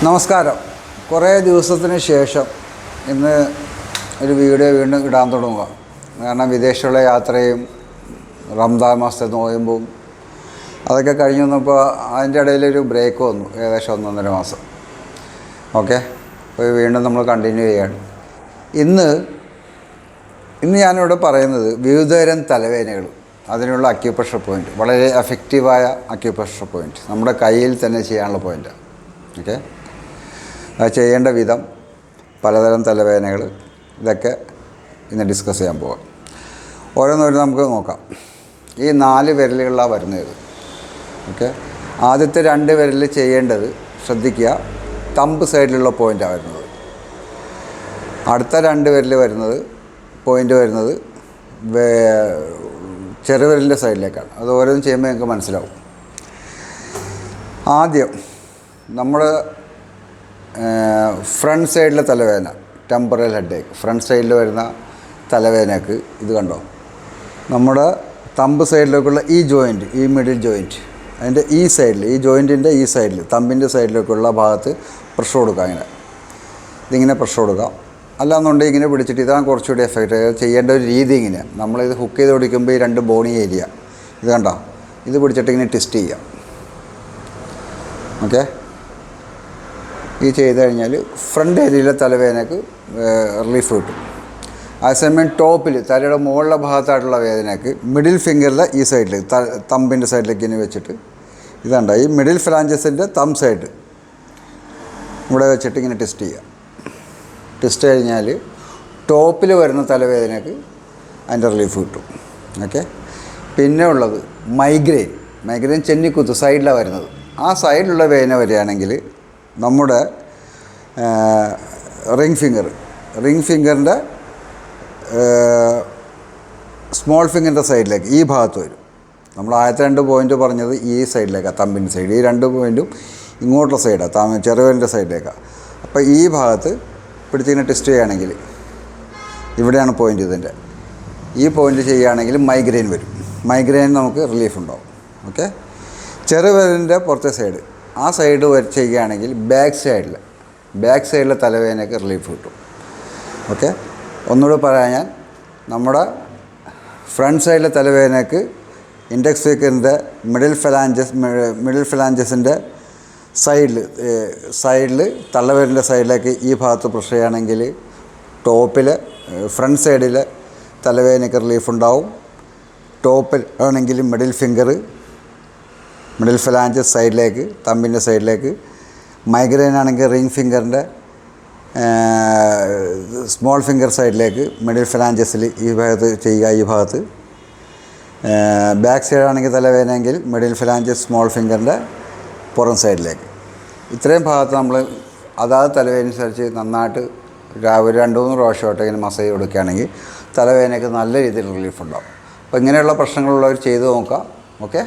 നമസ്കാരം. കുറേ ദിവസത്തിന് ശേഷം ഇന്ന് ഒരു വീഡിയോ വീണ്ടും ഇടാൻ തുടങ്ങുക. കാരണം വിദേശത്തുള്ള യാത്രയും റംദാൻ മാസത്തെ നോയമ്പും അതൊക്കെ കഴിഞ്ഞ് വന്നപ്പോൾ അതിൻ്റെ ഇടയിലൊരു ബ്രേക്ക് വന്നു, ഏകദേശം 1.5 മാസം. ഓക്കെ, അപ്പോൾ വീണ്ടും നമ്മൾ കണ്ടിന്യൂ ചെയ്യാണ്. ഇന്ന് ഞാനിവിടെ പറയുന്നത് വിവിധതരം തലവേദനകൾ, അതിനുള്ള അക്യുപ്രഷർ പോയിൻറ്റ്, വളരെ എഫക്റ്റീവായ അക്യുപ്രഷർ പോയിൻറ്റ്, നമ്മുടെ കയ്യിൽ തന്നെ ചെയ്യാനുള്ള പോയിൻറ്റാണ്. ഓക്കെ, അത് ചെയ്യേണ്ട വിധം, പലതരം തലവേദനകൾ, ഇതൊക്കെ ഇന്ന് ഡിസ്കസ് ചെയ്യാൻ പോകാം. ഓരോന്നോരോന്ന് നമുക്ക് നോക്കാം. ഈ 4 വിരലുകളിലാണ് വരുന്നത്. ഓക്കെ, ആദ്യത്തെ 2 വിരൽ ചെയ്യേണ്ടത് ശ്രദ്ധിക്കുക, തമ്പ് സൈഡിലുള്ള പോയിൻ്റാണ് വരുന്നത്. അടുത്ത 2 വിരൽ വരുന്നത് പോയിൻ്റ് വരുന്നത് ചെറുവിരലിൻ്റെ സൈഡിലേക്കാണ്. അത് ഓരോന്നും ചെയ്യുമ്പോൾ നിങ്ങൾക്ക് മനസ്സിലാവും. ആദ്യം നമ്മൾ ഫ്രണ്ട് സൈഡിലെ തലവേദന, ടെമ്പറൽ ഹെഡേക്ക്, ഫ്രണ്ട് സൈഡിൽ വരുന്ന തലവേദനക്ക് ഇത് കണ്ടോ, നമ്മുടെ തമ്പ് സൈഡിലേക്കുള്ള ഈ ജോയിൻറ്റ്, ഈ മിഡിൽ ജോയിൻറ്റ്, അതിൻ്റെ ഈ സൈഡിൽ, ഈ ജോയിൻറ്റിൻ്റെ ഈ സൈഡിൽ, തമ്പിൻ്റെ സൈഡിലേക്കുള്ള ഭാഗത്ത് പ്രഷർ കൊടുക്കുക. ഇതിങ്ങനെ പ്രഷർ കൊടുക്കുക. അല്ലാന്നുണ്ടെങ്കിൽ ഇങ്ങനെ പിടിച്ചിട്ട്, ഇതാണ് കുറച്ചുകൂടി എഫക്റ്റ്. ചെയ്യേണ്ട ഒരു രീതി ഇങ്ങനെയാണ്. നമ്മളിത് ഹുക്ക് ചെയ്ത് പിടിക്കുമ്പോൾ ഈ 2 ബോണി ഏരിയ ഇത് കണ്ടോ, ഇത് പിടിച്ചിട്ട് ഇങ്ങനെ ട്വിസ്റ്റ് ചെയ്യാം. ഓക്കെ, ഈ ചെയ്ത് കഴിഞ്ഞാൽ ഫ്രണ്ട് ഏരിയയിലെ തലവേദനക്ക് റിലീഫ് കിട്ടും. അതേസമയം ടോപ്പിൽ, തലയുടെ മുകളിലെ ഭാഗത്തായിട്ടുള്ള വേദനയ്ക്ക് മിഡിൽ ഫിംഗറിലെ ഈ സൈഡിൽ, തമ്പിൻ്റെ സൈഡിലേക്ക് ഇനി വെച്ചിട്ട്, ഇതുണ്ട് ഈ മിഡിൽ ഫ്ലാഞ്ചസിൻ്റെ തമ്പ് സൈഡ് ഇവിടെ വെച്ചിട്ട് ഇങ്ങനെ ടെസ്റ്റ് ചെയ്യുക. ടെസ്റ്റ് കഴിഞ്ഞാൽ ടോപ്പിൽ വരുന്ന തലവേദനയ്ക്ക് അതിൻ്റെ റിലീഫ് കിട്ടും. ഓക്കെ, പിന്നെ ഉള്ളത് മൈഗ്രെയിൻ ചെന്നിക്കുത്ത് സൈഡിലാണ് വരുന്നത്. ആ സൈഡിലുള്ള വേദന വരികയാണെങ്കിൽ നമ്മുടെ റിംഗ് ഫിംഗറിൻ്റെ സ്മോൾ ഫിംഗറിൻ്റെ സൈഡിലേക്ക്, ഈ ഭാഗത്ത് വരും. നമ്മൾ ആദ്യത്തെ 2 പോയിൻ്റ് പറഞ്ഞത് ഈ സൈഡിലേക്കാണ്, തമ്പിൻ്റെ സൈഡ്. ഈ 2 പോയിൻറ്റും ഇങ്ങോട്ടുള്ള സൈഡാണ്, ചെറുവിരലിൻ്റെ സൈഡിലേക്കാണ്. അപ്പോൾ ഈ ഭാഗത്ത് പിടിച്ചിങ്ങനെ ടെസ്റ്റ് ചെയ്യുകയാണെങ്കിൽ, ഇവിടെയാണ് പോയിൻ്റ്, ഇതിൻ്റെ ഈ പോയിൻ്റ് ചെയ്യുകയാണെങ്കിൽ മൈഗ്രെയിൻ വരും. മൈഗ്രെയിൻ നമുക്ക് റിലീഫ് ഉണ്ടാവും. ഓക്കെ, ചെറുവിരലിൻ്റെ പുറത്തെ സൈഡ്, ആ സൈഡ് ചെയ്യുകയാണെങ്കിൽ ബാക്ക് സൈഡിലെ തലവേദനയ്ക്ക് റിലീഫ് കിട്ടും. ഓക്കെ, ഒന്നുകൂടെ പറയാൻ, നമ്മുടെ ഫ്രണ്ട് സൈഡിലെ തലവേദനയ്ക്ക് ഇൻഡെക്സ് ഫിംഗറിൻ്റെ മിഡിൽ ഫലാഞ്ചസിൻ്റെ സൈഡിൽ തള്ളവിരലിൻ്റെ സൈഡിലേക്ക് ഈ ഭാഗത്ത് പ്രഷർ ചെയ്യുകയാണെങ്കിൽ ടോപ്പിൽ ഫ്രണ്ട് സൈഡിൽ തലവേദനയ്ക്ക് റിലീഫ് ഉണ്ടാവും. ടോപ്പിൽ ആണെങ്കിൽ മിഡിൽ ഫലാഞ്ചസ് സൈഡിലേക്ക്, തമ്പിൻ്റെ സൈഡിലേക്ക്. മൈഗ്രെയിൻ ആണെങ്കിൽ റിംഗ് ഫിംഗറിൻ്റെ സ്മോൾ ഫിംഗർ സൈഡിലേക്ക്, മിഡിൽ ഫലാഞ്ചസിൽ ഈ ഭാഗത്ത് ചെയ്യുക. ഈ ഭാഗത്ത് ബാക്ക് സൈഡാണെങ്കിൽ തലവേദനയെങ്കിൽ മിഡിൽ ഫലാഞ്ചസ് സ്മോൾ ഫിംഗറിൻ്റെ പുറം സൈഡിലേക്ക്. ഇത്രയും ഭാഗത്ത് നമ്മൾ അതാത് തലവേദനനുസരിച്ച് നന്നായിട്ട് ഒരു 2-3 പ്രാവശ്യമായിട്ട് ഇങ്ങനെ മസാജ് കൊടുക്കുകയാണെങ്കിൽ തലവേദനയ്ക്ക് നല്ല രീതിയിൽ റിലീഫ് ഉണ്ടാവും. അപ്പോൾ ഇങ്ങനെയുള്ള പ്രശ്നങ്ങളുള്ളവർ ചെയ്ത് നോക്കാം. ഓക്കെ.